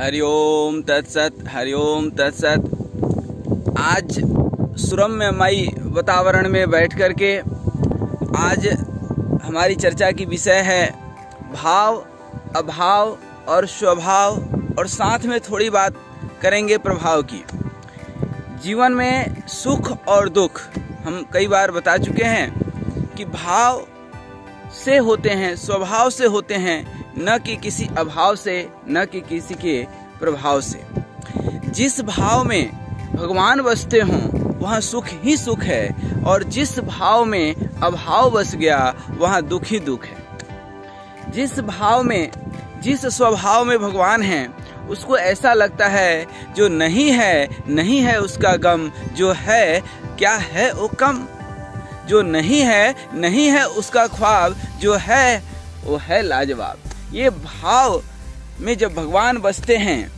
हरिओम तत्सत, हरिओम तत्सत। आज सुरम्यमयी वातावरण में बैठ कर के आज हमारी चर्चा की विषय है भाव, अभाव और स्वभाव, और साथ में थोड़ी बात करेंगे प्रभाव की। जीवन में सुख और दुख हम कई बार बता चुके हैं कि भाव से होते हैं, स्वभाव से होते हैं, न कि किसी अभाव से, न कि किसी के प्रभाव से। जिस भाव में भगवान बसते हों वहाँ सुख ही सुख है, और जिस भाव में अभाव बस गया वहाँ दुख ही दुख है। जिस भाव में, जिस स्वभाव में भगवान हैं उसको ऐसा लगता है जो नहीं है उसका गम, जो है क्या है वो कम। जो नहीं है उसका ख्वाब, जो है वो है लाजवाब। ये भाव में जब भगवान बसते हैं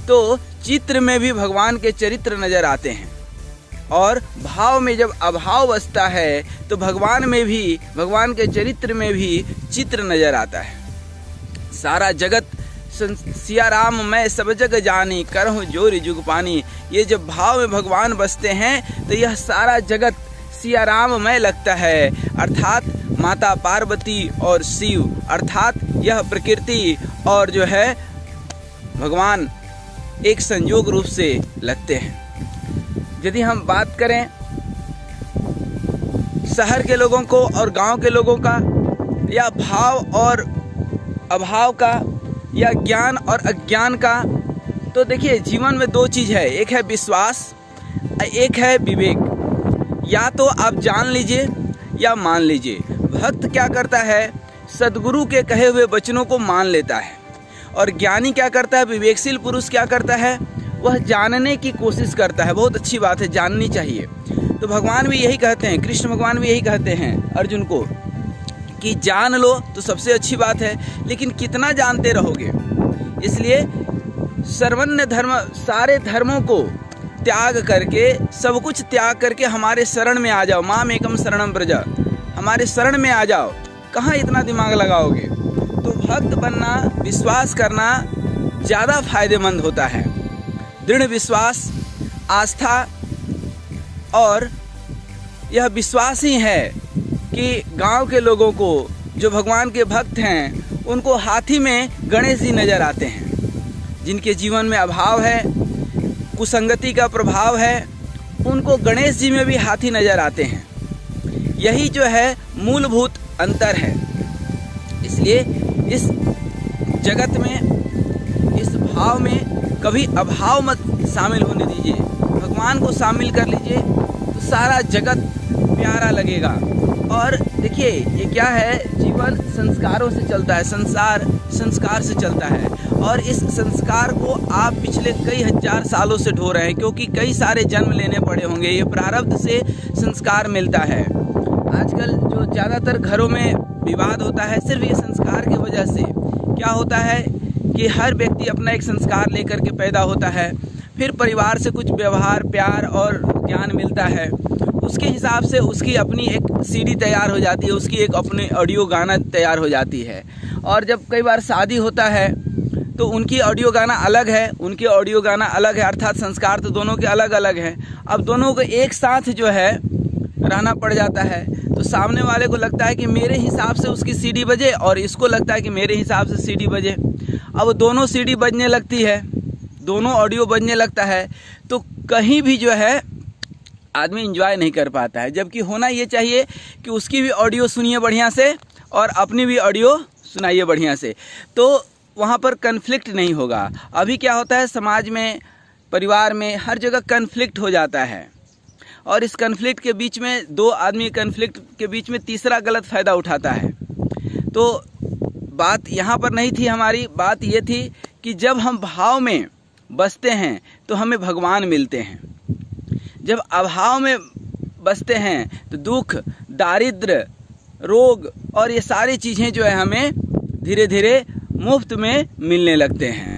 तो चित्र में भी भगवान के चरित्र नजर आते हैं, और भाव में जब अभाव बसता है तो भगवान में भी, भगवान के चरित्र में भी चित्र नजर आता है। सारा जगत सिया राम मैं सब जग जानी, करहूं जोरी जुग पानी। ये जब भाव में भगवान बसते हैं तो यह सारा जगत सिया राम में लगता है, अर्थात माता पार्वती और शिव, अर्थात यह प्रकृति और जो है भगवान एक संयोग रूप से लगते हैं। यदि हम बात करें शहर के लोगों को और गांव के लोगों का, या भाव और अभाव का, या ज्ञान और अज्ञान का, तो देखिए जीवन में दो चीज है, एक है विश्वास, एक है विवेक। या तो आप जान लीजिए या मान लीजिए। भक्त क्या करता है, सदगुरु के कहे हुए वचनों को मान लेता है, और ज्ञानी क्या करता है, विवेकशील पुरुष क्या करता है, वह जानने की कोशिश करता है। बहुत अच्छी बात है, जाननी चाहिए। तो भगवान भी यही कहते हैं, कृष्ण भगवान भी यही कहते हैं अर्जुन को कि जान लो तो सबसे अच्छी बात है, लेकिन कितना जानते रहोगे। इसलिए सर्वन्य धर्म, सारे धर्मों को त्याग करके, सब कुछ त्याग करके हमारे शरण में आ जाओ। माम एकम शरणम व्रज, हमारे शरण में आ जाओ। कहाँ इतना दिमाग लगाओगे। तो भक्त बनना, विश्वास करना ज़्यादा फायदेमंद होता है। दृढ़ विश्वास, आस्था, और यह विश्वास ही है कि गांव के लोगों को, जो भगवान के भक्त हैं, उनको हाथी में गणेश जी नजर आते हैं। जिनके जीवन में अभाव है, कुसंगति का प्रभाव है, उनको गणेश जी में भी हाथी नजर आते हैं। यही जो है मूलभूत अंतर है। इसलिए इस जगत में, इस भाव में कभी अभाव मत शामिल होने दीजिए, भगवान को शामिल कर लीजिए तो सारा जगत प्यारा लगेगा। और देखिए ये क्या है, जीवन संस्कारों से चलता है, संसार संस्कार से चलता है, और इस संस्कार को आप पिछले कई हजार सालों से ढो रहे हैं, क्योंकि कई सारे जन्म लेने पड़े होंगे। ये प्रारब्ध से संस्कार मिलता है। आजकल जो ज़्यादातर घरों में विवाद होता है, सिर्फ ये संस्कार की वजह से। क्या होता है कि हर व्यक्ति अपना एक संस्कार लेकर के पैदा होता है, फिर परिवार से कुछ व्यवहार, प्यार और ज्ञान मिलता है, उसके हिसाब से उसकी अपनी एक सीडी तैयार हो जाती है, उसकी एक अपनी ऑडियो गाना तैयार हो जाती है। और जब कई बार शादी होता है तो उनकी ऑडियो गाना अलग है, उनकी ऑडियो गाना अलग है, अर्थात संस्कार तो दोनों के अलग अलग हैं। अब दोनों को एक साथ जो है रहना पड़ जाता है, तो सामने वाले को लगता है कि मेरे हिसाब से उसकी सीडी बजे, और इसको लगता है कि मेरे हिसाब से सीडी बजे। अब दोनों सीडी बजने लगती है, दोनों ऑडियो बजने लगता है, तो कहीं भी जो है आदमी एंजॉय नहीं कर पाता है। जबकि होना ये चाहिए कि उसकी भी ऑडियो सुनिए बढ़िया से और अपनी भी ऑडियो सुनाइए बढ़िया से, तो वहाँ पर कन्फ्लिक्ट नहीं होगा। अभी क्या होता है, समाज में, परिवार में, हर जगह कन्फ्लिक्ट हो जाता है, और इस कन्फ्लिक्ट के बीच में दो आदमी, कन्फ्लिक्ट के बीच में तीसरा गलत फ़ायदा उठाता है। तो बात यहाँ पर नहीं थी, हमारी बात ये थी कि जब हम भाव में बसते हैं तो हमें भगवान मिलते हैं। जब अभाव में बसते हैं तो दुख, दारिद्र, रोग और ये सारी चीज़ें जो है हमें धीरे धीरे मुफ्त में मिलने लगते हैं।